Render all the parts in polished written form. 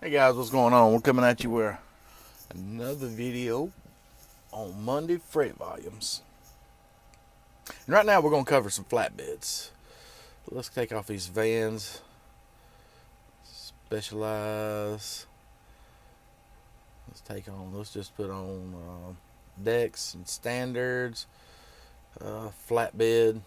Hey guys, what's going on? We're coming at you with another video on Monday freight volumes. And right now we're going to cover some flatbeds. Let's take off these vans, specialize. Let's just put on decks and standards, flatbed.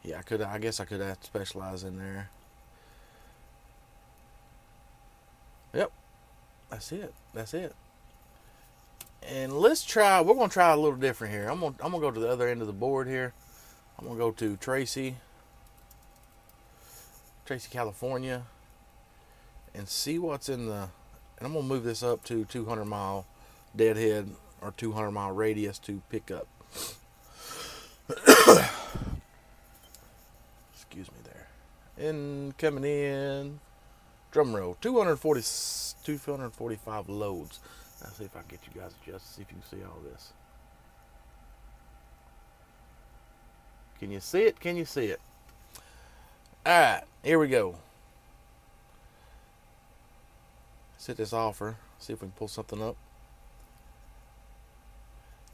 Yeah, I guess I could have specialized in there. Yep, that's it. And we're gonna try a little different here. I'm gonna go to the other end of the board here. I'm gonna go to Tracy, California, and see what's in the, and I'm gonna move this up to 200 mile deadhead or 200 mile radius to pick up. Excuse me there. And coming in, drum roll, 245 loads. Let's see if I can get you guys adjusted, see if you can see all this. Can you see it? Can you see it? Alright, here we go. Set this offer, see if we can pull something up.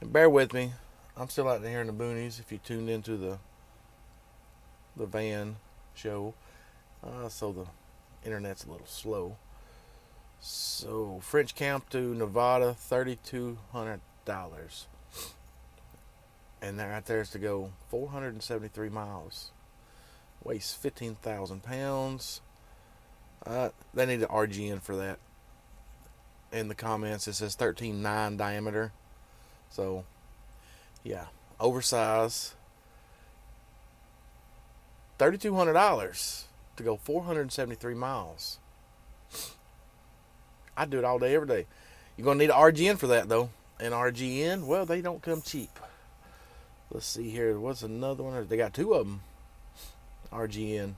And bear with me, I'm still out here in the boonies if you tuned into the van show. So the internet's a little slow. So French Camp to Nevada, $3,200, and that right there is to go 473 miles. Weighs 15,000 pounds. They need an RGN for that. In the comments it says 13.9 diameter. So yeah, oversized. $3,200 to go 473 miles. I do it all day, every day. You're going to need an RGN for that, though. And RGN, well, they don't come cheap. Let's see here. What's another one? They got two of them. RGN.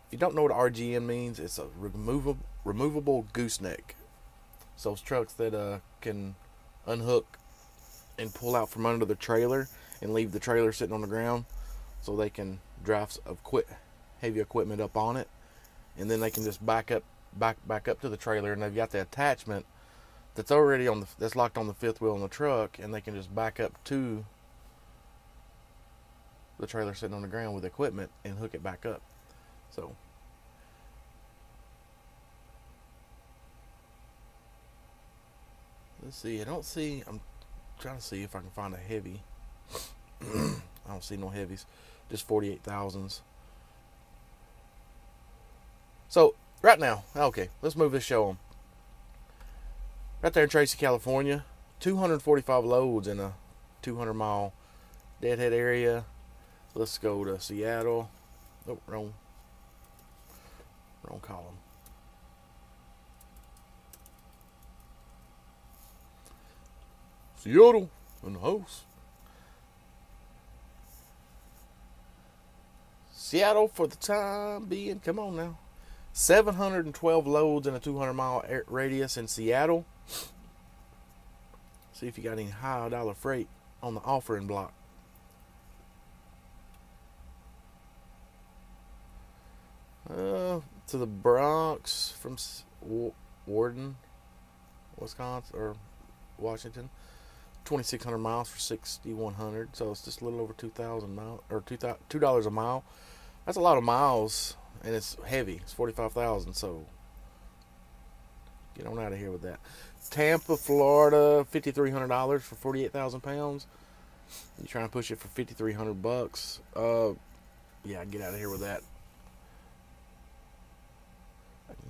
If you don't know what RGN means, it's a removable gooseneck. So those trucks that can unhook and pull out from under the trailer and leave the trailer sitting on the ground so they can drive heavy equipment up on it, and then they can just back up to the trailer, and they've got the attachment that's already that's locked on the fifth wheel on the truck, and they can just back up to the trailer sitting on the ground with equipment and hook it back up. So let's see. I'm trying to see if I can find a heavy. I don't see no heavies, just 48,000s. So right now, okay, let's move this show on. Right there in Tracy, California, 245 loads in a 200 mile deadhead area. Let's go to Seattle. Oh, wrong column. Seattle in the house. Seattle for the time being. Come on now. 712 loads in a 200 mile radius in Seattle. See if you got any high dollar freight on the offering block. To the Bronx from Warden, Wisconsin or Washington, 2,600 miles for 6,100. So it's just a little over 2,000 miles or $2 a mile. That's a lot of miles. And it's heavy. It's 45,000. So get on out of here with that. Tampa, Florida, $5,300 for 48,000 pounds. You trying to push it for $5,300? Yeah, get out of here with that.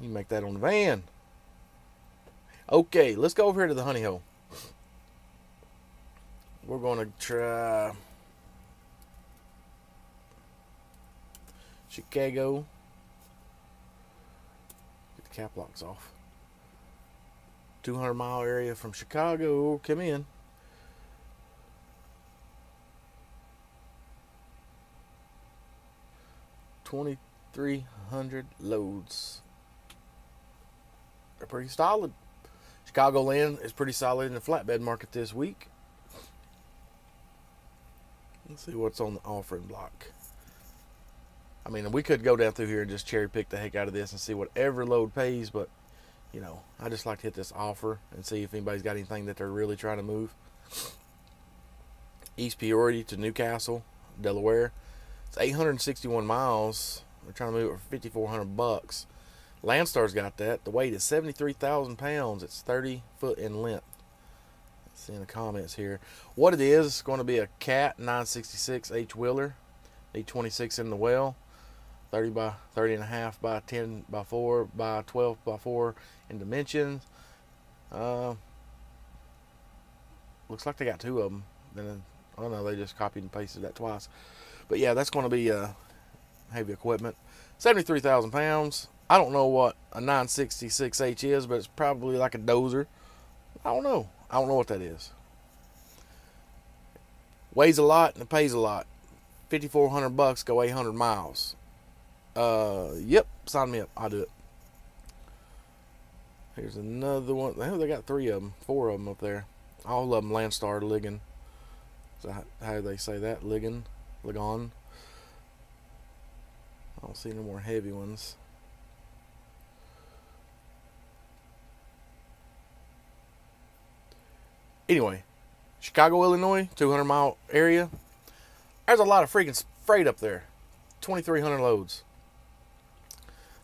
You make that on the van. Okay, let's go over here to the honey hole. We're going to try Chicago. Get the cap locks off. 200 mile area from Chicago. Come in. $2,300 loads. They're pretty solid. Chicagoland is pretty solid in the flatbed market this week. Let's see what's on the offering block. I mean, we could go down through here and just cherry pick the heck out of this and see whatever load pays, but you know, I just like to hit this offer and see if anybody's got anything that they're really trying to move. East Peoria to Newcastle, Delaware. It's 861 miles. They're trying to move it for 5,400 bucks. Landstar's got that. The weight is 73,000 pounds. It's 30 foot in length. Let's see in the comments here. What it is, it's going to be a Cat 966 H wheeler. Need 26 in the well. 30 by 30 and a half by 10 by 4 by 12 by 4 in dimensions. Looks like they got two of them. Then I don't know, they just copied and pasted that twice. But yeah, that's going to be heavy equipment. 73,000 pounds. I don't know what a 966H is, but it's probably like a dozer. I don't know. I don't know what that is. Weighs a lot and it pays a lot. 5,400 bucks, go 800 miles. Yep, sign me up. I'll do it. Here's another one. I know they got 3 of them, 4 of them up there. All of them Landstar Ligon. Is that how they say that? Ligon? Ligon? I don't see no more heavy ones. Anyway, Chicago, Illinois, 200-mile area. There's a lot of freaking freight up there. 2,300 loads.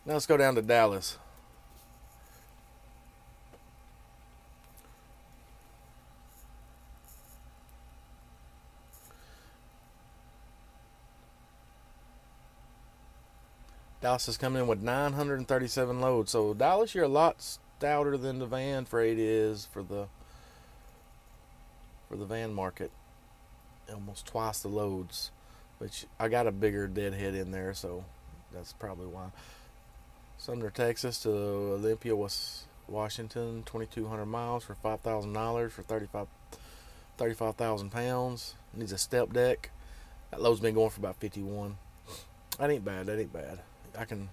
Now let's go down to Dallas. Dallas is coming in with 937 loads. So Dallas, you're a lot stouter than the van freight is for the van market. Almost twice the loads. Which I got a bigger deadhead in there, so that's probably why. Sumner, Texas to Olympia, Washington, 2,200 miles for $5,000 for 35,000 pounds. Needs a step deck. That load's been going for about 51. That ain't bad. That ain't bad. You can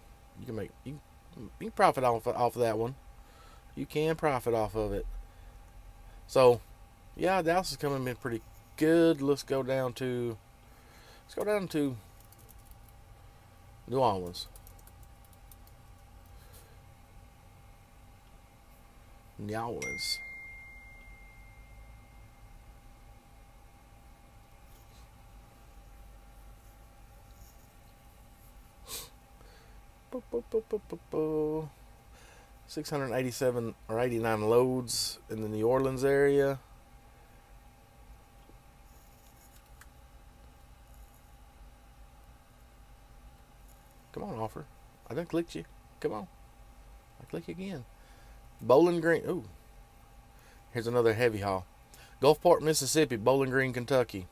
profit off of that one. You can profit off of it. So, yeah, Dallas is coming in pretty good. Let's go down to New Orleans. New Orleans. Bo, bo, bo, bo, bo, bo. 687 or 89 loads in the New Orleans area. Come on, offer. I done clicked you. Come on. I click again. Bowling Green. Ooh. Here's another heavy haul. Gulfport, Mississippi, Bowling Green, Kentucky.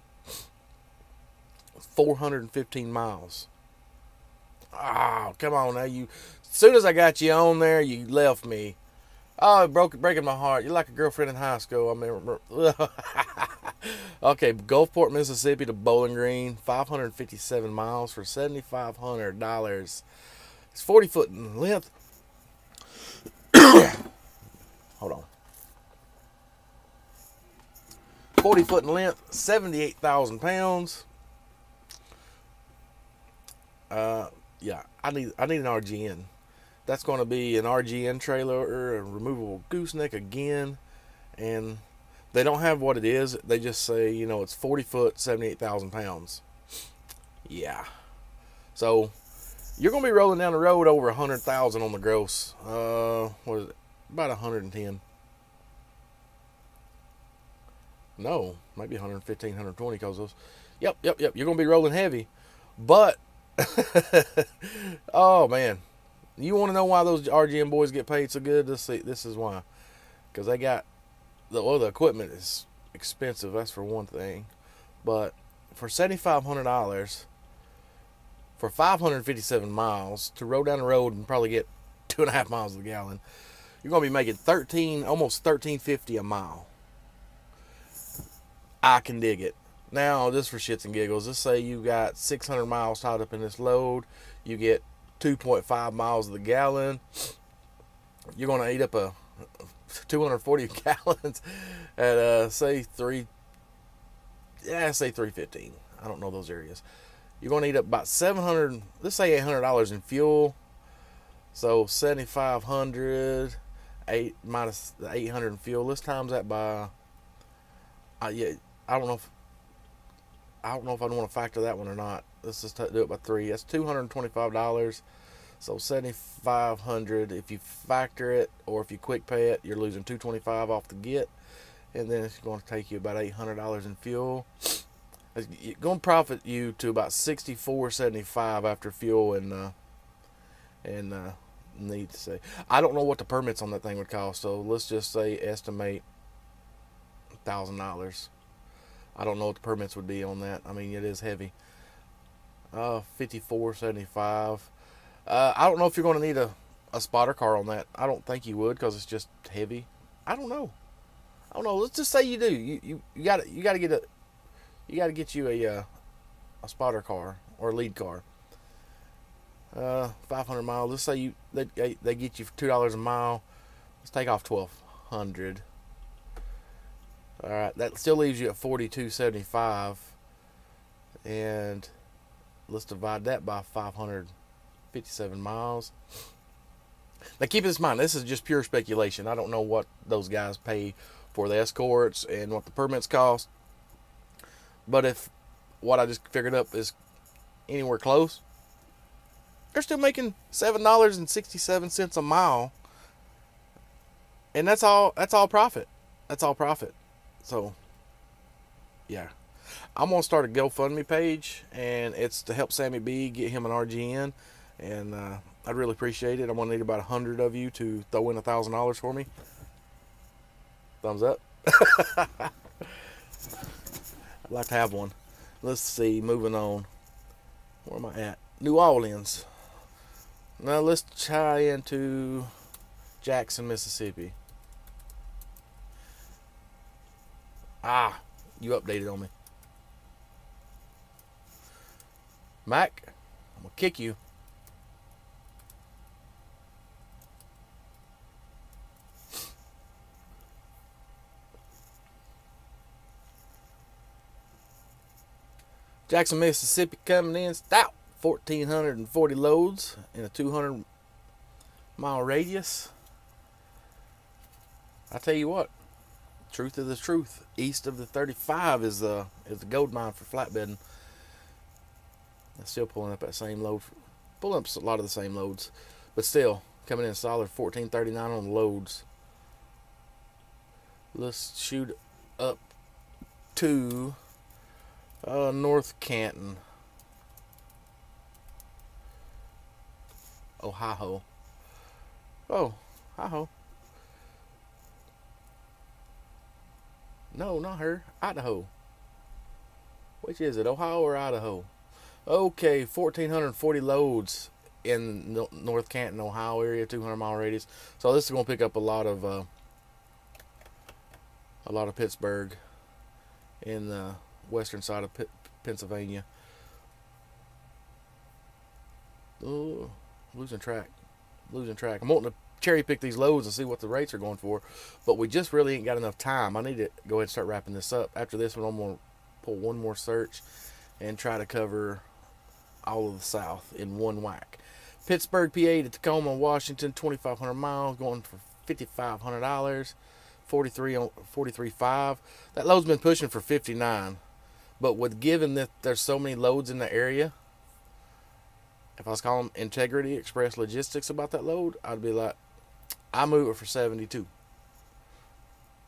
415 miles. Oh, come on now. As soon as I got you on there, you left me. Oh, breaking my heart. You're like a girlfriend in high school. I mean, okay, Gulfport, Mississippi to Bowling Green, 557 miles for $7,500. It's 40 foot in length. Hold on. 40 foot in length, 78,000 pounds. Yeah, I need an RGN. That's going to be an RGN trailer or a removable gooseneck again. And they don't have what it is. They just say, you know, it's 40 foot, 78,000 pounds. Yeah. So, you're going to be rolling down the road over 100,000 on the gross. What is it? About 110. No, maybe 115, 120 because those. Yep. You're going to be rolling heavy. But, oh man. You want to know why those RGM boys get paid so good? This is why. Because they got, the equipment is expensive, that's for one thing. But for $7,500, for 557 miles, to roll down the road and probably get 2.5 miles a gallon, you're going to be making almost $13.50 a mile. I can dig it. Now, just for shits and giggles, let's say you got 600 miles tied up in this load. You get 2.5 miles of the gallon. You're going to eat up 240 gallons at say 315. I don't know those areas. you're going to need about 700, let's say $800 in fuel. So 7,500, 8 minus the 800 in fuel. Let's times that by, yeah, I don't know if I want to factor that one or not. Let's just do it by 3. That's $225. So 7,500. If you factor it or if you quick pay it, you're losing $225 off the get, and then it's going to take you about $800 in fuel. It's going to profit you to about $64.75 after fuel and need to say, I don't know what the permits on that thing would cost. So let's just say estimate $1,000. I don't know what the permits would be on that. I mean, it is heavy. $54.75. I don't know if you're going to need a spotter car on that. I don't think you would, because it's just heavy. I don't know. Let's just say you do. You got to get you a spotter car or a lead car. 500 miles. Let's say they get you for $2 a mile. Let's take off $1,200. All right, that still leaves you at $42.75, and let's divide that by 557 miles. Now keep this in mind, this is just pure speculation. I don't know what those guys pay for the escorts and what the permits cost, but if what I just figured up is anywhere close, they're still making $7.67 a mile, and that's all profit. That's all profit. So, yeah, I'm gonna start a GoFundMe page, and it's to help Sammy B get him an RGN, and I'd really appreciate it. I'm gonna need about 100 of you to throw in $1,000 for me. Thumbs up. I'd like to have one. Let's see. Moving on. Where am I at? New Orleans. Now let's tie into Jackson, Mississippi. Ah, you updated on me. Mac, I'm going to kick you. Jackson, Mississippi coming in stout. 1,440 loads in a 200-mile radius. I tell you what. Truth is the truth. East of the 35 is the gold mine for flatbedding. I'm still pulling up that same load. Pulling up a lot of the same loads, but still coming in solid. 1439 on the loads. Let's shoot up to North Canton, Ohio. Oh, Ohio. No, not her. Idaho. Which is it, Ohio or Idaho? Okay, 1,440 loads in North Canton, Ohio area, 200-mile radius. So this is going to pick up a lot of Pittsburgh in the western side of Pennsylvania. Oh, losing track. I'm wanting to cherry pick these loads and see what the rates are going for, but we just really ain't got enough time. I need to go ahead and start wrapping this up. After this one, I'm going to pull one more search and try to cover all of the South in one whack. Pittsburgh, PA to Tacoma, Washington, 2,500 miles, going for $5,500. 43.5. That load's been pushing for 59, but with given that there's so many loads in the area, if I was calling Integrity Express Logistics about that load, I'd be like, I move it for 72.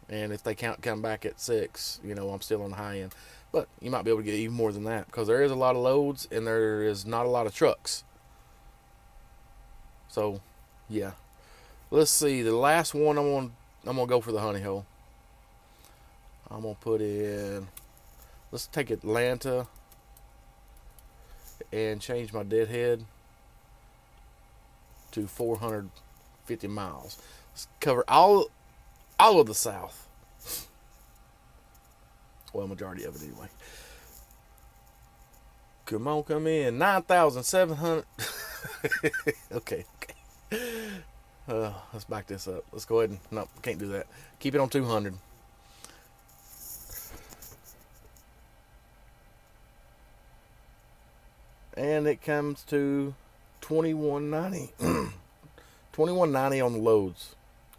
And if they can't come back at 6, I'm still on the high end. But you might be able to get even more than that, because there is a lot of loads and there is not a lot of trucks. So, yeah. Let's see. The last one I'm gonna go for the honey hole. I'm gonna put in. Let's take Atlanta and change my deadhead to 450 miles. Let's cover all of the South. Well, majority of it anyway. Come on, come in. 9,700. Okay. Let's back this up. Let's go ahead and, no, can't do that. Keep it on 200. and it comes to $21.90. $21.90 on the loads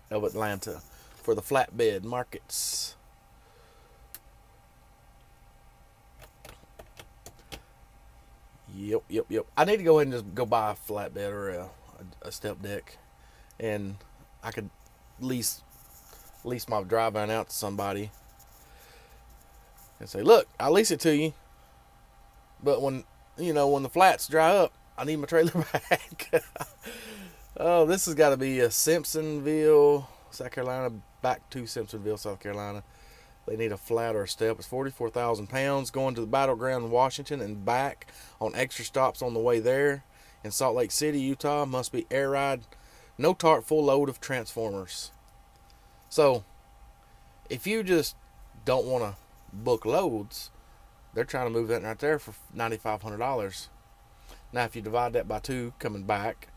of Atlanta for the flatbed markets. Yep. I need to go ahead and just go buy a flatbed or a step deck, and I could lease my drive van out to somebody and say, look, I'll lease it to you, but when the flats dry up, I need my trailer back. Oh, this has got to be a Simpsonville, South Carolina, back to Simpsonville, South Carolina. They need a flat or a step. It's 44,000 pounds going to the Battleground in Washington and back on extra stops on the way there. In Salt Lake City, Utah, must be air ride, no tarp, full load of transformers. So, if you just don't want to book loads, they're trying to move that right there for $9,500. Now, if you divide that by 2 coming back,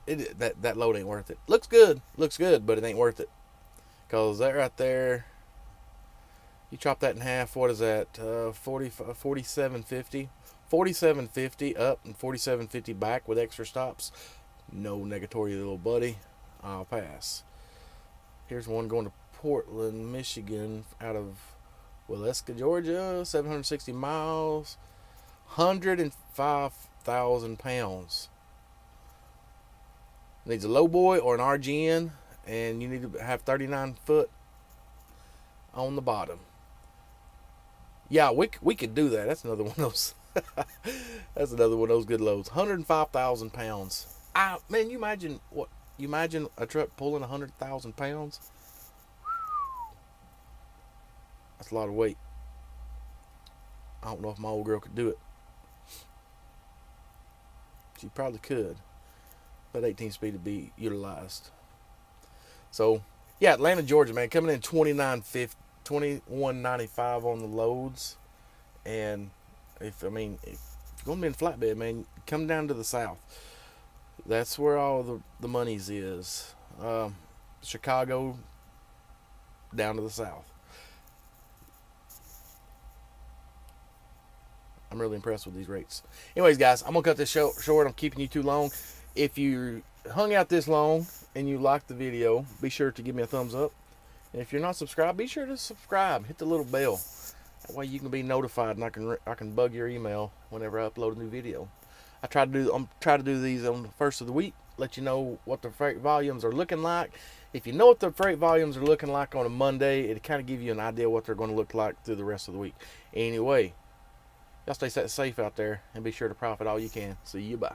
that load ain't worth it. Looks good, but it ain't worth it. Because that right there, you chop that in half, what is that? $47.50. $47.50 up and $47.50 back with extra stops. No negatory, little buddy. I'll pass. Here's one going to Portland, Michigan, out of Waleska, Georgia. 760 miles. 105,000 pounds. Needs a low boy or an RGN, and you need to have 39 foot on the bottom. Yeah, we could do that. That's another one of those. That's another one of those good loads. 105,000 pounds. Man, you imagine what? You imagine a truck pulling 100,000 pounds? That's a lot of weight. I don't know if my old girl could do it. She probably could. That 18 speed to be utilized. So, yeah, Atlanta, Georgia, man, coming in $21.95 on the loads. And if you're going to be in flatbed, man, come down to the south. That's where all the monies is. Chicago down to the south. I'm really impressed with these rates. Anyways, guys, I'm going to cut this short. I'm keeping you too long. If you hung out this long and you liked the video, be sure to give me a thumbs up. And if you're not subscribed, be sure to subscribe. Hit the little bell. That way you can be notified, and I can bug your email whenever I upload a new video. I'm trying to do these on the first of the week. Let you know what the freight volumes are looking like. If you know what the freight volumes are looking like on a Monday, it kind of give you an idea what they're going to look like through the rest of the week. Anyway, y'all stay safe out there and be sure to profit all you can. See you. Bye.